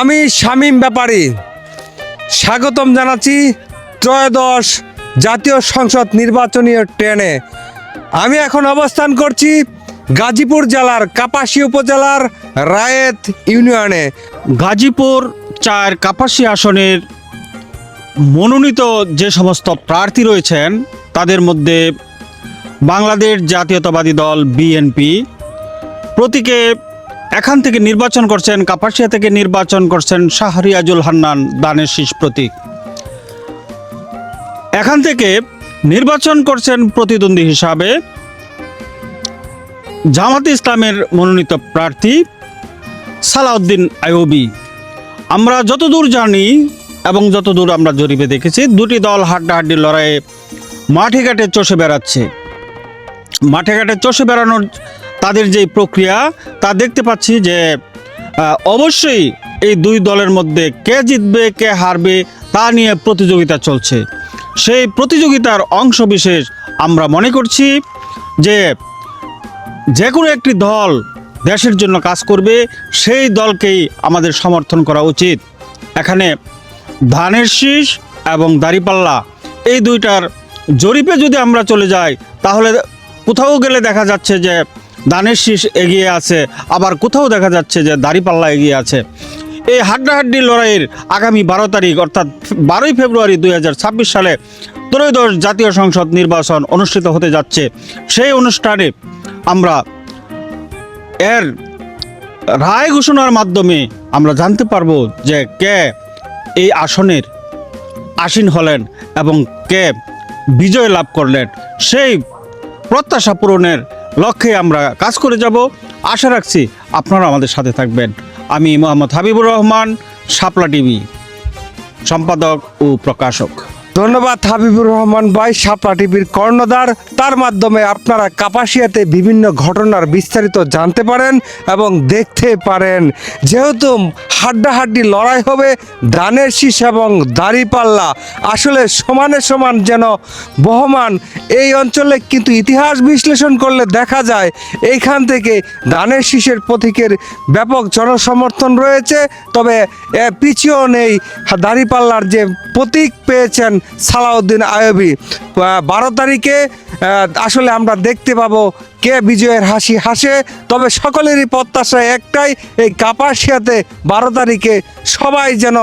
আমি শামীম ব্যাপারী স্বাগতম জানাচ্ছি ত্রয়োদশ জাতীয় সংসদ নির্বাচনী ট্রেনে। আমি এখন অবস্থান করছি গাজীপুর জেলার কাপাসিয়া উপজেলার রায়েত ইউনিয়নে। গাজীপুর ৪ কাপাসিয়া আসনের মনোনীত যে সমস্ত প্রার্থী রয়েছেন তাদের মধ্যে বাংলাদেশ জাতীয়তাবাদী দল বিএনপি প্রতীকে এখান থেকে নির্বাচন করছেন, কাপাসিয়া থেকে নির্বাচন করছেন শাহরিয়াজুল হান্নান দানের শীষ প্রতীক। এখান থেকে নির্বাচন করছেন প্রতিদ্বন্দ্বী হিসাবে জামাতে ইসলামের মনোনীত প্রার্থী সালাউদ্দিন আইয়ুবী। আমরা যতদূর জানি এবং যতদূর আমরা জরিপে দেখেছি, দুটি দল হাড্ডাহাড্ডি লড়াইয়ে মাঠে ঘাটে চষে বেড়াচ্ছে। মাঠে ঘাটে চষে বেড়ানোর তাদের যে প্রক্রিয়া তা দেখতে পাচ্ছি যে অবশ্যই এই দুই দলের মধ্যে কে জিতবে কে হারবে তা নিয়ে প্রতিযোগিতা চলছে। সেই প্রতিযোগিতার অংশ বিশেষ আমরা মনে করছি যে কোনো একটি দল দেশের জন্য কাজ করবে, সেই দলকেই আমাদের সমর্থন করা উচিত। এখানে ধানের শীষ এবং দাঁড়িপাল্লা এই দুইটার জরিপে যদি আমরা চলে যাই তাহলে কোথাও গেলে দেখা যাচ্ছে যে ধানের শীষ এগিয়ে আছে, আবার কোথাও দেখা যাচ্ছে যে দাঁড়িপাল্লা এগিয়ে আছে। এই হাড্ডাহাড্ডি লড়াইয়ের আগামী 12 তারিখ অর্থাৎ 12ই ফেব্রুয়ারি 2026 সালে ত্রয়োদশ জাতীয় সংসদ নির্বাচন অনুষ্ঠিত হতে যাচ্ছে। সেই অনুষ্ঠানে আমরা এর রায় ঘোষণার মাধ্যমে আমরা জানতে পারবো যে কে এই আসনের আসীন হলেন এবং কে বিজয় লাভ করলেন। সেই প্রত্যাশা পূরণের লক্ষ্যে আমরা কাজ করে যাব। আশা রাখছি আপনারা আমাদের সাথে থাকবেন। আমি মোহাম্মদ হাবিবুর রহমান, শাপলা টিভি সম্পাদক ও প্রকাশক। ধন্যবাদ হাবিবুর রহমান ভাই, শাপলা টিভির কর্ণধার। তার মাধ্যমে আপনারা কাপাসিয়াতে বিভিন্ন ঘটনার বিস্তারিত জানতে পারেন এবং দেখতে পারেন। যেহেতু হাড্ডাহাড্ডি লড়াই হবে ধানের শীষ এবং দাঁড়িপাল্লা, আসলে সমানে সমান যেন বহমান এই অঞ্চলে, কিন্তু ইতিহাস বিশ্লেষণ করলে দেখা যায় এইখান থেকে ধানের শীষের প্রতীকের ব্যাপক জনসমর্থন রয়েছে। তবে পিছিয়েও নেই দাঁড়িপাল্লার যে প্রতীক পেয়েছেন সালাউদ্দিন আইয়ুবী। 12 তারিখে আসলে আমরা দেখতে পাবো কে বিজয়ের হাসি হাসে। তবে সকলেরই প্রত্যাশা একটাই, এই কাপাসিয়াতে 12 তারিখে সবাই যেন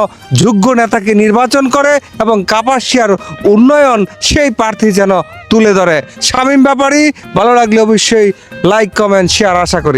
যোগ্য নেতাকে নির্বাচন করে এবং কাপাসিয়ার উন্নয়ন সেই প্রার্থী যেন তুলে ধরে। শামীম ব্যাপারী, ভালো লাগলে অবশ্যই লাইক কমেন্ট শেয়ার আশা করি।